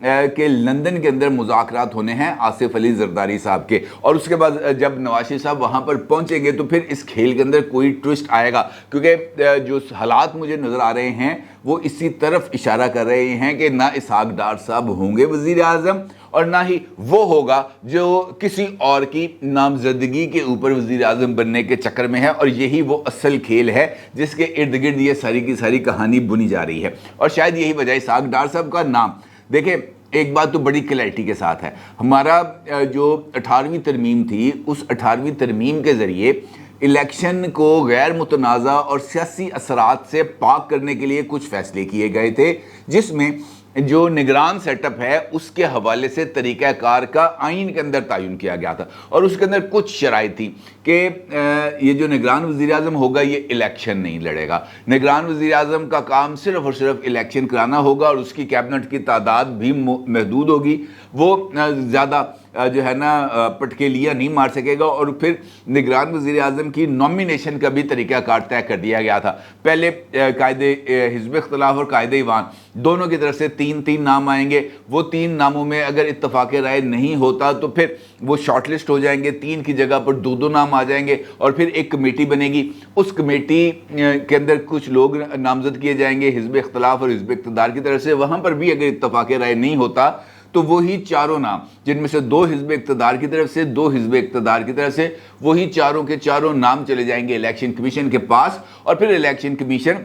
کہ لندن کے اندر مذاکرات ہونے ہیں آصف علی زرداری صاحب کے, اور اس کے بعد جب نواز شریف صاحب وہاں پر پہنچیں گے تو پھر اس کھیل کے اندر کوئی ٹوسٹ آئے گا, کیونکہ جو حالات مجھے نظر آ رہے ہیں وہ اسی طرف اشارہ کر رہے ہیں کہ نہ اسحاق ڈار صاحب ہوں گے وزیر اعظم اور نہ ہی وہ ہوگا جو کسی اور کی نامزدگی کے اوپر وزیر اعظم بننے کے چکر میں ہے, اور یہی وہ اصل کھیل ہے جس کے ارد گرد یہ ساری کی ساری کہانی بنی جا رہی ہے. اور شاید یہی وجہ اسحاق ڈار صاحب کا نام, دیکھیں ایک بات تو بڑی کلیئرٹی کے ساتھ ہے, ہمارا جو 18ویں ترمیم تھی اس 18ویں ترمیم کے ذریعے الیکشن کو غیر متنازع اور سیاسی اثرات سے پاک کرنے کے لیے کچھ فیصلے کیے گئے تھے, جس میں جو نگران سیٹ اپ ہے اس کے حوالے سے طریقہ کار کا آئین کے اندر تعین کیا گیا تھا, اور اس کے اندر کچھ شرائط تھی کہ یہ جو نگران وزیر اعظم ہوگا یہ الیکشن نہیں لڑے گا, نگران وزیر اعظم کا کام صرف اور صرف الیکشن کرانا ہوگا, اور اس کی کیبنٹ کی تعداد بھی محدود ہوگی, وہ زیادہ جو ہے نا پٹکیلیاں نہیں مار سکے گا, اور پھر نگران وزیر اعظم کی نومینیشن کا بھی طریقہ کار طے کر دیا گیا تھا. پہلے قائد حزب اختلاف اور قائد ایوان دونوں کی طرف سے 3 نام آئیں گے, وہ 3 ناموں میں اگر اتفاق رائے نہیں ہوتا تو پھر وہ شارٹ لسٹ ہو جائیں گے, 3 کی جگہ پر 2 نام آ جائیں گے, اور پھر ایک کمیٹی بنے گی, اس کمیٹی کے اندر کچھ لوگ نامزد کیے جائیں گے حزب اختلاف اور حزب اقتدار کی طرف سے, وہاں پر بھی اگر اتفاق رائے نہیں ہوتا تو وہی 4 نام جن میں سے 2 حزب اقتدار کی طرف سے 2 حزب اقتدار کی طرف سے, وہی 4 کے 4 نام چلے جائیں گے الیکشن کمیشن کے پاس, اور پھر الیکشن کمیشن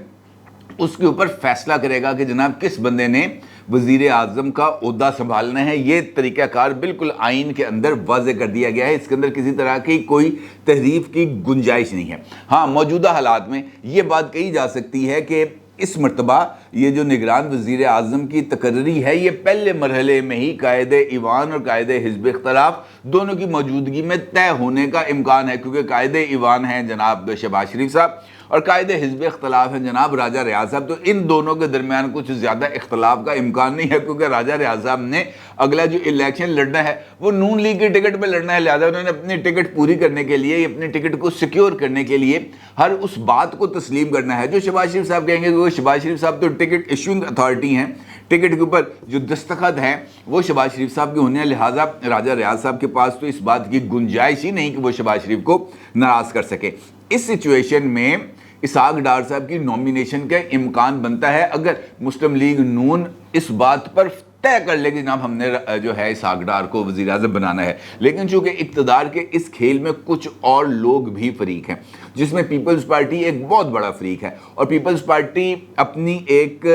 اس کے اوپر فیصلہ کرے گا کہ جناب کس بندے نے وزیر اعظم کا عہدہ سنبھالنا ہے. یہ طریقہ کار بالکل آئین کے اندر واضح کر دیا گیا ہے, اس کے اندر کسی طرح کی کوئی تحریف کی گنجائش نہیں ہے. ہاں موجودہ حالات میں یہ بات کہی جا سکتی ہے کہ اس مرتبہ یہ جو نگران وزیر اعظم کی تقرری ہے یہ پہلے مرحلے میں ہی قائد ایوان اور قائد حزب اختلاف دونوں کی موجودگی میں طے ہونے کا امکان ہے, کیونکہ قائد ایوان ہیں جناب شہباز شریف صاحب اور قائد حزب اختلاف ہیں جناب راجہ ریاض صاحب, تو ان دونوں کے درمیان کچھ زیادہ اختلاف کا امکان نہیں ہے, کیونکہ راجہ ریاض صاحب نے اگلا جو الیکشن لڑنا ہے وہ نون لیگ کی ٹکٹ پہ لڑنا ہے, لہٰذا انہوں نے اپنی ٹکٹ پوری کرنے کے لیے, اپنی ٹکٹ کو سیکیور کرنے کے لیے ہر اس بات کو تسلیم کرنا ہے جو شہباز شریف صاحب کہیں گے, کیونکہ شہباز شریف صاحب تو ٹکٹ ایشوئنگ اتھارٹی ہیں, ٹکٹ کے اوپر جو دستخط ہیں وہ شہباز شریف صاحب کے ہونے ہیں, لہٰذا راجہ ریاض صاحب کے پاس تو اس بات کی گنجائش ہی نہیں کہ وہ شہباز شریف کو ناراض کر سکے. اس سچویشن میں اسحاق ڈار صاحب کی نومینیشن کا امکان بنتا ہے اگر مسلم لیگ نون اس بات پر طے کر لے کہ جناب ہم نے جو ہے اسحاق ڈار کو وزیر اعظم بنانا ہے. لیکن چونکہ اقتدار کے اس کھیل میں کچھ اور لوگ بھی فریق ہیں, جس میں پیپلز پارٹی ایک بہت بڑا فریق ہے, اور پیپلز پارٹی اپنی ایک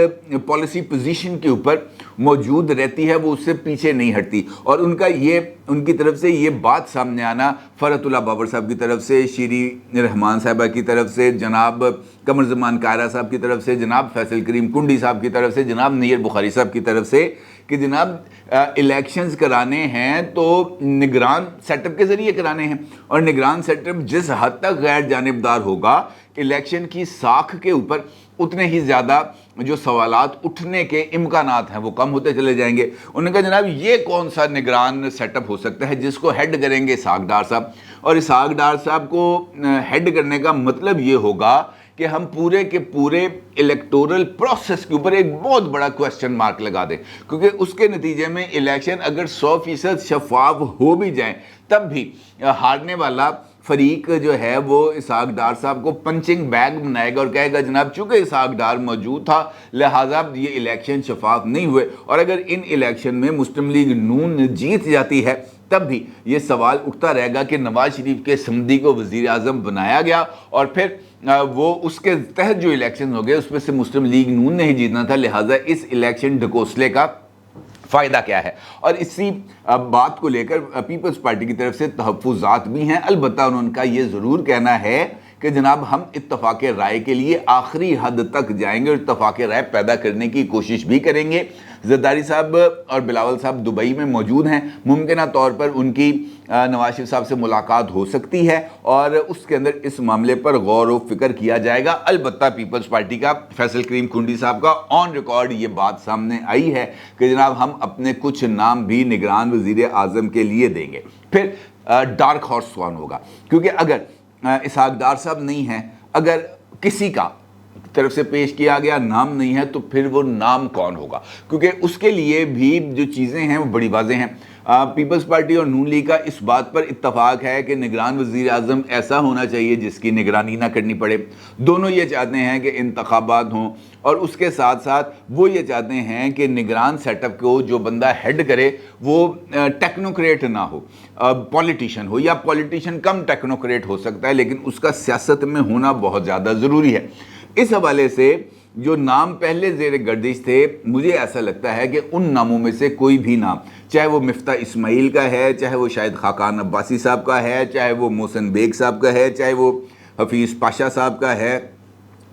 پالیسی پوزیشن کے اوپر موجود رہتی ہے, وہ اس سے پیچھے نہیں ہٹتی, اور ان کی طرف سے یہ بات سامنے آنا, فرحت اللہ بابر صاحب کی طرف سے, شیری رحمان صاحبہ کی طرف سے, جناب قمر زمان کائرہ صاحب کی طرف سے, جناب فیصل کریم کنڈی صاحب کی طرف سے, جناب نیر بخاری صاحب کی طرف سے کہ جناب الیکشنز کرانے ہیں تو نگران سیٹ اپ کے ذریعے کرانے ہیں, اور نگران سیٹ اپ جس حد تک غیر جانبدار ہوگا الیکشن کی ساکھ کے اوپر اتنے ہی زیادہ جو سوالات اٹھنے کے امکانات ہیں وہ کم ہوتے چلے جائیں گے. انہوں نے کہا جناب یہ کون سا نگران سیٹ اپ ہو سکتا ہے جس کو ہیڈ کریں گے اسحاق ڈار صاحب, اور اسحاق ڈار صاحب کو ہیڈ کرنے کا مطلب یہ ہوگا کہ ہم پورے کے پورے الیکٹورل پروسیس کے اوپر ایک بہت بڑا کوسچن مارک لگا دیں, کیونکہ اس کے نتیجے میں الیکشن اگر 100% شفاف ہو بھی جائیں تب بھی ہارنے والا فریق جو ہے وہ اسحاق ڈار صاحب کو پنچنگ بیگ بنائے گا اور کہے گا جناب چونکہ اسحاق ڈار موجود تھا لہٰذا یہ الیکشن شفاف نہیں ہوئے, اور اگر ان الیکشن میں مسلم لیگ نون جیت جاتی ہے تب بھی یہ سوال اٹھتا رہے گا کہ نواز شریف کے سمدی کو وزیر اعظم بنایا گیا, اور پھر وہ اس کے تحت جو الیکشن ہو گئے اس میں سے مسلم لیگ نون نے ہی جیتنا تھا, لہٰذا اس الیکشن ڈھکوسلے کا فائدہ کیا ہے. اور اسی بات کو لے کر پیپلز پارٹی کی طرف سے تحفظات بھی ہیں, البتہ انہوں کا یہ ضرور کہنا ہے کہ جناب ہم اتفاق رائے کے لیے آخری حد تک جائیں گے اور اتفاق رائے پیدا کرنے کی کوشش بھی کریں گے. زرداری صاحب اور بلاول صاحب دبئی میں موجود ہیں, ممکنہ طور پر ان کی نواز شریف صاحب سے ملاقات ہو سکتی ہے اور اس کے اندر اس معاملے پر غور و فکر کیا جائے گا. البتہ پیپلز پارٹی کا فیصل کریم کنڈی صاحب کا آن ریکارڈ یہ بات سامنے آئی ہے کہ جناب ہم اپنے کچھ نام بھی نگران وزیر اعظم کے لیے دیں گے. پھر ڈارک ہارس کون ہوگا, کیونکہ اگر اسحاق ڈار صاحب نہیں ہیں, اگر کسی کا طرف سے پیش کیا گیا نام نہیں ہے تو پھر وہ نام کون ہوگا؟ کیونکہ اس کے لیے بھی جو چیزیں ہیں وہ بڑی واضح ہیں۔ پیپلز پارٹی اور نون لیگ کا اس بات پر اتفاق ہے کہ نگران وزیر اعظم ایسا ہونا چاہیے جس کی نگرانی نہ کرنی پڑے۔ دونوں یہ چاہتے ہیں کہ انتخابات ہوں، اور اس کے ساتھ ساتھ وہ یہ چاہتے ہیں کہ نگران سیٹ اپ کو جو بندہ ہیڈ کرے وہ ٹیکنوکریٹ نہ ہو، پولیٹیشین ہو، یا پولیٹیشین کم ٹیکنوکریٹ ہو سکتا ہے، لیکن اس کا سیاست میں ہونا بہت زیادہ ضروری ہے۔ اس حوالے سے جو نام پہلے زیر گردش تھے، مجھے ایسا لگتا ہے کہ ان ناموں میں سے کوئی بھی نام، چاہے وہ مفتاح اسماعیل کا ہے، چاہے وہ شاہد خاقان عباسی صاحب کا ہے، چاہے وہ محسن بیگ صاحب کا ہے، چاہے وہ حفیظ پاشا صاحب کا ہے،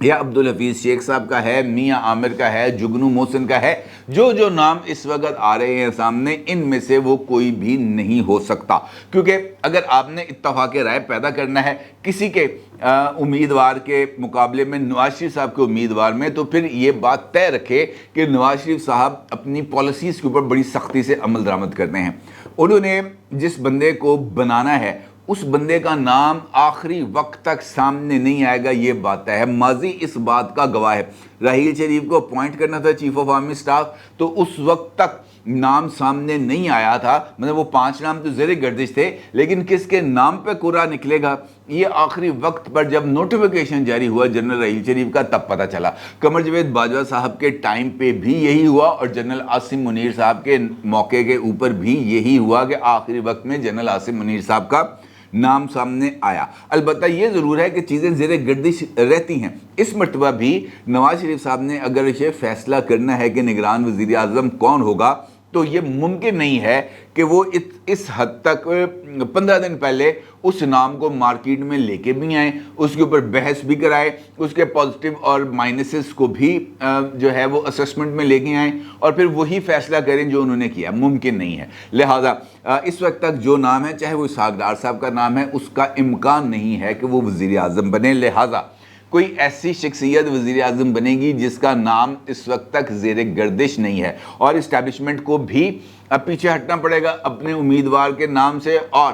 یا عبدالحفیظ شیخ صاحب کا ہے، میاں عامر کا ہے، جگنو محسن کا ہے، جو نام اس وقت آ رہے ہیں سامنے، ان میں سے وہ کوئی بھی نہیں ہو سکتا۔ کیونکہ اگر آپ نے اتفاق رائے پیدا کرنا ہے کسی کے امیدوار کے مقابلے میں نواز شریف صاحب کے امیدوار میں، تو پھر یہ بات طے رکھے کہ نواز شریف صاحب اپنی پالیسیز کے اوپر بڑی سختی سے عمل درآمد کرتے ہیں۔ انہوں نے جس بندے کو بنانا ہے اس بندے کا نام آخری وقت تک سامنے نہیں آئے گا، یہ بات ہے۔ ماضی اس بات کا گواہ ہے۔ راحیل شریف کو اپوائنٹ کرنا تھا چیف آف آرمی سٹاف، تو اس وقت تک نام سامنے نہیں آیا تھا، مطلب وہ 5 نام تو زیر گردش تھے، لیکن کس کے نام پہ قرعہ نکلے گا یہ آخری وقت پر جب نوٹیفیکیشن جاری ہوا جنرل راحیل شریف کا، تب پتہ چلا۔ قمر جاوید باجوہ صاحب کے ٹائم پہ بھی یہی ہوا، اور جنرل عاصم منیر صاحب کے موقع کے اوپر بھی یہی ہوا کہ آخری وقت میں جنرل عاصم منیر صاحب کا نام سامنے آیا۔ البتہ یہ ضرور ہے کہ چیزیں زیر گردش رہتی ہیں۔ اس مرتبہ بھی نواز شریف صاحب نے اگر اسے فیصلہ کرنا ہے کہ نگران وزیر اعظم کون ہوگا، تو یہ ممکن نہیں ہے کہ وہ اس حد تک 15 دن پہلے اس نام کو مارکیٹ میں لے کے بھی آئیں، اس کے اوپر بحث بھی کرائے، اس کے پازیٹیو اور مائنسز کو بھی جو ہے وہ اسسمنٹ میں لے کے آئیں، اور پھر وہی فیصلہ کریں جو انہوں نے کیا۔ ممکن نہیں ہے۔ لہٰذا اس وقت تک جو نام ہے، چاہے وہ اسحاق ڈار صاحب کا نام ہے، اس کا امکان نہیں ہے کہ وہ وزیر اعظم بنے۔ لہٰذا کوئی ایسی شخصیت وزیر اعظم بنے گی جس کا نام اس وقت تک زیر گردش نہیں ہے، اور اسٹیبلشمنٹ کو بھی اب پیچھے ہٹنا پڑے گا اپنے امیدوار کے نام سے۔ اور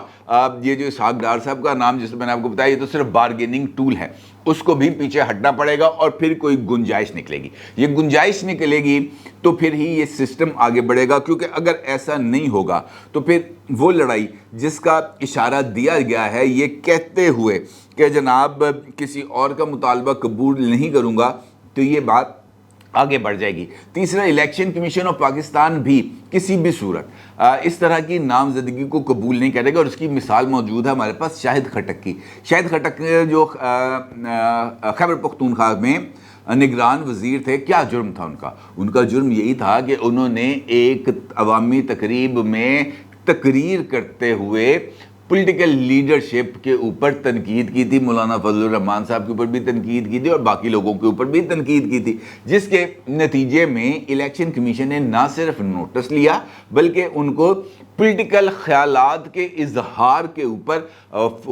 یہ جو اسحاق ڈار صاحب کا نام جس میں نے آپ کو بتایا، یہ تو صرف بارگیننگ ٹول ہے، اس کو بھی پیچھے ہٹنا پڑے گا، اور پھر کوئی گنجائش نکلے گی۔ یہ گنجائش نکلے گی تو پھر ہی یہ سسٹم آگے بڑھے گا، کیونکہ اگر ایسا نہیں ہوگا تو پھر وہ لڑائی جس کا اشارہ دیا گیا ہے یہ کہتے ہوئے کہ جناب کسی اور کا مطالبہ قبول نہیں کروں گا، تو یہ بات آگے بڑھ جائے گی۔ تیسرا، الیکشن کمیشن آف پاکستان بھی کسی بھی صورت اس طرح کی نامزدگی کو قبول نہیں کرے گا، اور اس کی مثال موجود ہے ہمارے پاس شاہد خٹک کی۔ شاہد خٹک جو خیبر پختونخوا میں نگران وزیر تھے، کیا جرم تھا ان کا؟ ان کا جرم یہی تھا کہ انہوں نے ایک عوامی تقریب میں تقریر کرتے ہوئے پولیٹیکل لیڈرشپ کے اوپر تنقید کی تھی، مولانا فضل الرحمان صاحب کے اوپر بھی تنقید کی تھی، اور باقی لوگوں کے اوپر بھی تنقید کی تھی، جس کے نتیجے میں الیکشن کمیشن نے نہ صرف نوٹس لیا بلکہ ان کو پولیٹیکل خیالات کے اظہار کے اوپر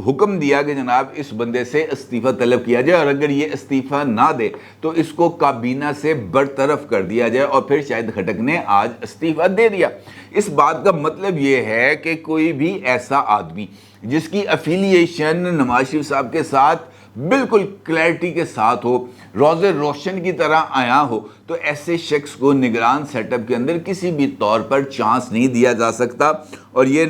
حکم دیا کہ جناب اس بندے سے استعفیٰ طلب کیا جائے، اور اگر یہ استعفیٰ نہ دے تو اس کو کابینہ سے برطرف کر دیا جائے، اور پھر شاہد خٹک نے آج استعفیٰ دے دیا۔ اس بات کا مطلب یہ ہے کہ کوئی بھی ایسا آدمی جس کی افیلیشن نواز شریف صاحب کے ساتھ بالکل کلیئرٹی کے ساتھ ہو، روز روشن کی طرح آیا ہو، تو ایسے شخص کو نگران سیٹ اپ کے اندر کسی بھی طور پر چانس نہیں دیا جا سکتا۔ اور یہ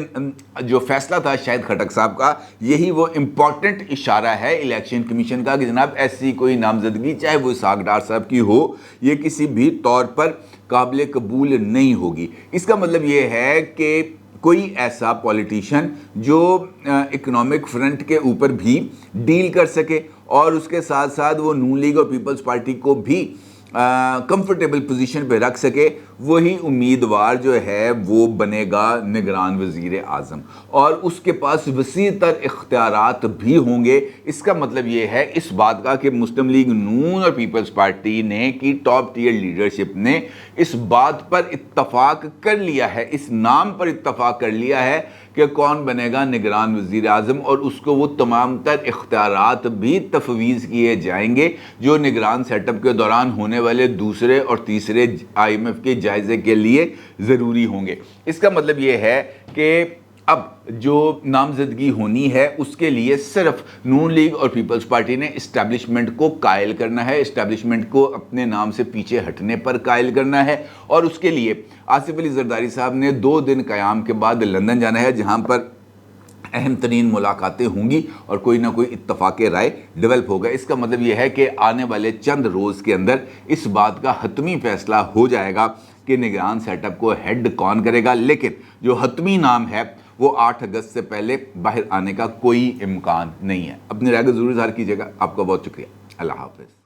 جو فیصلہ تھا شاہد خٹک صاحب کا، یہی وہ امپورٹنٹ اشارہ ہے الیکشن کمیشن کا کہ جناب ایسی کوئی نامزدگی چاہے وہ اسحاق ڈار صاحب کی ہو، یہ کسی بھی طور پر قابل قبول نہیں ہوگی۔ اس کا مطلب یہ ہے کہ کوئی ایسا پولیٹیشین جو اکنامک فرنٹ کے اوپر بھی ڈیل کر سکے، اور اس کے ساتھ ساتھ وہ نون لیگ اور پیپلز پارٹی کو بھی کمفرٹیبل پوزیشن پہ رکھ سکے، وہی امیدوار جو ہے وہ بنے گا نگران وزیر اعظم، اور اس کے پاس وسیع تر اختیارات بھی ہوں گے۔ اس کا مطلب یہ ہے اس بات کا کہ مسلم لیگ نون اور پیپلز پارٹی نے کی ٹاپ ٹیئر لیڈرشپ نے اس بات پر اتفاق کر لیا ہے، اس نام پر اتفاق کر لیا ہے کہ کون بنے گا نگران وزیر اعظم، اور اس کو وہ تمام تر اختیارات بھی تفویض کیے جائیں گے جو نگران سیٹ اپ کے دوران ہونے والے دوسرے اور تیسرے IMF کے جائزے کے لیے ضروری ہوں گے۔ اس کا مطلب یہ ہے کہ اب جو نامزدگی ہونی ہے اس کے لیے صرف نون لیگ اور پیپلز پارٹی نے اسٹیبلشمنٹ کو قائل کرنا ہے، اسٹیبلشمنٹ کو اپنے نام سے پیچھے ہٹنے پر قائل کرنا ہے، اور اس کے لیے آصف علی زرداری صاحب نے 2 دن قیام کے بعد لندن جانا ہے، جہاں پر اہم ترین ملاقاتیں ہوں گی اور کوئی نہ کوئی اتفاق رائے ڈیولپ ہوگا۔ اس کا مطلب یہ ہے کہ آنے والے چند روز کے اندر اس بات کا حتمی فیصلہ ہو جائے گا کہ نگران سیٹ اپ کو ہیڈ کون کرے گا، لیکن جو حتمی نام ہے وہ 8 اگست سے پہلے باہر آنے کا کوئی امکان نہیں ہے۔ اپنی رائے کو ضرور اظہار کیجیے گا۔ آپ کا بہت شکریہ۔ اللہ حافظ۔